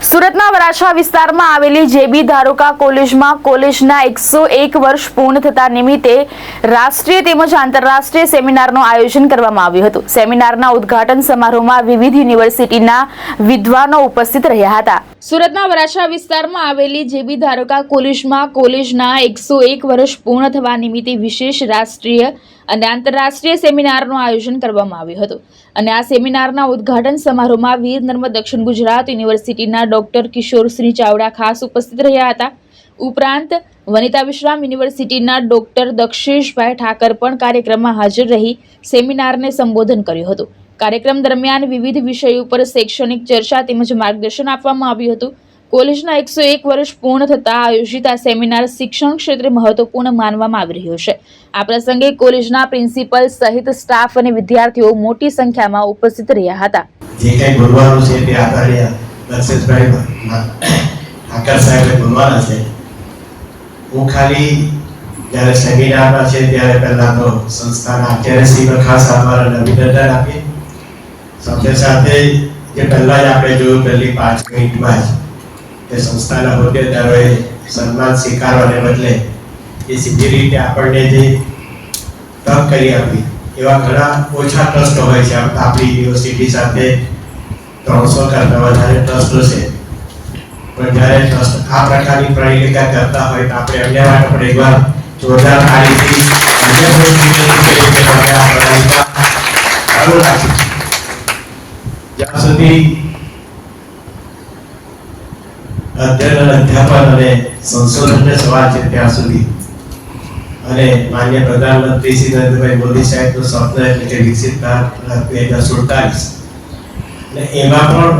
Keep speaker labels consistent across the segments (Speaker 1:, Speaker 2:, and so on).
Speaker 1: સુરતના વરાછા વિસ્તારમાં આવેલી જેબી ધારોકા કોલેજમાં કોલેજના 101 વર્ષ પૂર્ણ થતા નિમિત્તે રાષ્ટ્રીય તેમજ આંતરરાષ્ટ્રીય સેમિનારનું આયોજન કરવામાં આવ્યું હતું। સેમિનારના ઉદ્ઘાટન સમારોહમાં વિવિધ યુનિવર્સિટીના વિદ્વાનો ઉપસ્થિત રહ્યા હતા। સુરતના વરાછા વિસ્તારમાં આવેલી જેબી ધારોકા કોલેજમાં કોલેજના 101 વર્ષ પૂર્ણ થવા નિમિત્તે વિશેષ રાષ્ટ્રીય અને આંતરરાષ્ટ્રીય સેમિનારનું આયોજન કરવામાં આવ્યું હતું અને આ સેમિનારના ઉદ્ઘાટન સમારોહમાં વીર નર્મદ દક્ષિણ ગુજરાત યુનિવર્સિટીના ડોક્ટર કિશોરસિંહ ચાવડા ખાસ ઉપસ્થિત રહ્યા હતા। ઉપરાંત વનિતા વિશ્રામ યુનિવર્સિટીના ડોક્ટર દક્ષેશભાઈ ઠાકર પણ કાર્યક્રમમાં હાજર રહી સેમિનારને સંબોધન કર્યું હતું। કાર્યક્રમ દરમિયાન વિવિધ વિષયો પર શૈક્ષણિક ચર્ચા તેમજ માર્ગદર્શન આપવામાં આવ્યું હતું। કોલેજના 101 વર્ષ પૂર્ણ થતા આયોજિત આ સેમિનાર શિક્ષણ ક્ષેત્રે મહત્વપૂર્ણ માનવામાં આવી રહ્યો છે। આ પ્રસંગે કોલેજના પ્રિન્સિપલ સહિત સ્ટાફ અને વિદ્યાર્થીઓ મોટી સંખ્યામાં ઉપસ્થિત રહ્યા હતા।
Speaker 2: જે કંઈ બોલવાનું છે તે આચાર્ય દક્ષેશભાઈ ઠાકર સાહેબે બોલવાના છે। હું ખાલી જ્યારે સેમિનારમાં છે ત્યારે પહેલા તો સંસ્થાના આચાર્યશ્રીનો ખાસ આભાર અને અભિનંદન આપીએ। સાથે સાથે જે પહેલા જ આપણે જોયું પહેલી 5 મિનિટમાં જ કે સંસ્થાના હોદ્દેદારોએ સન્માન સ્વીકારવાને બદલે એ સીધી રીતે આપણને જે તક કરી આપી એવા ઘણા ઓછા ટ્રસ્ટો હોય છે। આપણી યુનિવર્સિટી સાથે 300 કરતા વધારે ટ્રસ્ટો છે, પણ જ્યારે ટ્રસ્ટ આ પ્રકારની પ્રણાલિકા કરતા હોય તો આપણે અન્ય માટે પણ એકવાર જોરદાર તાળીથી અન્ય પ્રણાલિકા ચાલુ રાખી જ્યાં સુધી અધ્યયન અધ્યાપન અને સંશોધનને સવાલ છે ત્યાં સુધી। અને માન્ય પ્રધાનમંત્રી શ્રી નરેન્દ્રભાઈ મોદી સાહેબનું સ્વપ્ન એટલે કે વિકસિત ભારત 2047 અને એમાં પણ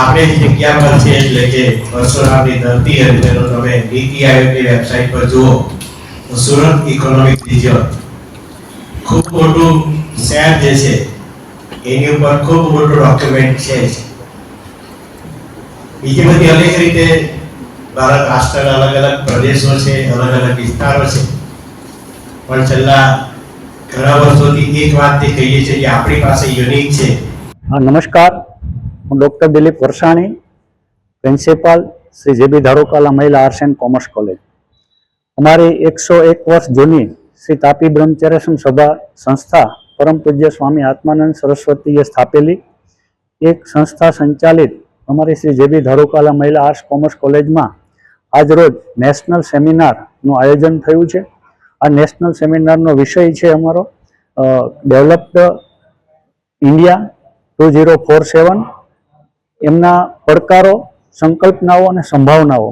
Speaker 2: આપણે જગ્યા પર છે એટલે કે પરશુરામની ધરતી અને તેનો તમે નીતિ આયોગની વેબસાઇટ પર જુઓ તો સુરત ઇકોનોમિક રિજિયન ખૂબ મોટું શહેર જે છે એની ઉપર ખૂબ મોટું ડોક્યુમેન્ટ છે। બીજી બધી અનેક રીતે ભારત રાષ્ટ્રના અલગ અલગ પ્રદેશો છે, અલગ અલગ વિસ્તારો છે, પણ છેલ્લા ઘણા વર્ષોથી એક વાત તે કહીએ છીએ કે આપણી પાસે યુનિક છે।
Speaker 3: નમસ્કાર, હું ડૉક્ટર દિલીપ વરસાણી, પ્રિન્સિપાલ શ્રી જેબી ધારોકાલા મહિલા આર્ટ્સ એન્ડ કોમર્સ કોલેજ। અમારી 101 વર્ષ જૂની શ્રી તાપી બ્રહ્મચર્ય સભા સંસ્થા પરમ પૂજ્ય સ્વામી આત્માનંદ સરસ્વતીએ સ્થાપેલી એક સંસ્થા સંચાલિત અમારી શ્રી જેબી ધારોકાલા મહિલા આર્ટ્સ કોમર્સ કોલેજમાં આજરોજ નેશનલ સેમિનારનું આયોજન થયું છે। આ નેશનલ સેમિનારનો વિષય છે અમારો ડેવલપ્ડ ઇન્ડિયા 2047, એમના પડકારો, સંકલ્પનાઓ અને સંભાવનાઓ,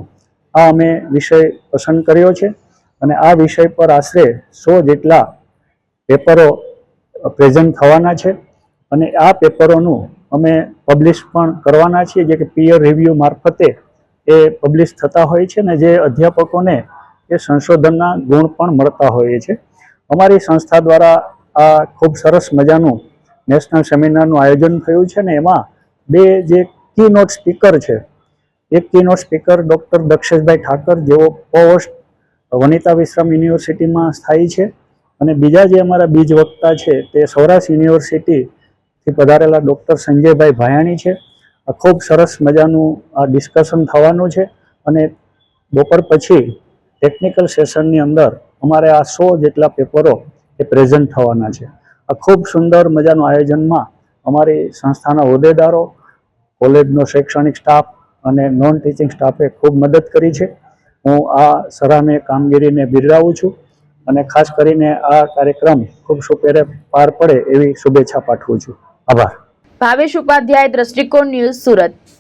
Speaker 3: આ અમે વિષય પસંદ કર્યો છે અને આ વિષય પર આશરે 100 જેટલા પેપરો પ્રેઝન્ટ થવાના છે અને આ પેપરોનું અમે પબ્લિશ પણ કરવાના છીએ, જે કે પીયર રિવ્યૂ મારફતે એ પબ્લિશ થતા હોય છે ને જે અધ્યાપકોને એ સંશોધનના ગુણ પણ મળતા હોય છે। અમારી સંસ્થા દ્વારા આ ખૂબ સરસ મજાનું નેશનલ સેમિનારનું આયોજન થયું છે ને એમાં 2 જે કી નોટ સ્પીકર છે, એક કી not speaker doctor Daksheshbhai Thakar જેઓ પોસ્ટ વનિતા વિશ્રામ યુનિવર્સિટીમાં સ્થાયી છે અને બીજા જે અમારા બીજ વક્તા છે તે સૌરાષ્ટ્ર યુનિવર્સિટીથી પધારેલા ડૉક્ટર સંજયભાઈ ભાયાણી છે। ખૂબ સરસ મજાનું આ ડિસ્કશન થવાનું છે અને બપોર પછી ટેકનિકલ સેશનની અંદર અમારે આ 100 જેટલા પેપરો એ પ્રેઝન્ટ થવાના છે। આ ખૂબ સુંદર મજાનું આયોજનમાં અમારી સંસ્થાના હોદ્દેદારો, કોલેજનો શૈક્ષણિક સ્ટાફ અને નોન ટીચિંગ સ્ટાફે ખૂબ મદદ કરી છે। હું આ સરાહનીય કામગીરીને બિરદાવું છું અને ખાસ કરીને આ કાર્યક્રમ ખૂબ સુપેરે પાર પડે એવી શુભેચ્છા પાઠવું છું। આભાર।
Speaker 1: ભાવેશ ઉપાધ્યાય, દ્રષ્ટિકોણ ન્યૂઝ, સુરત।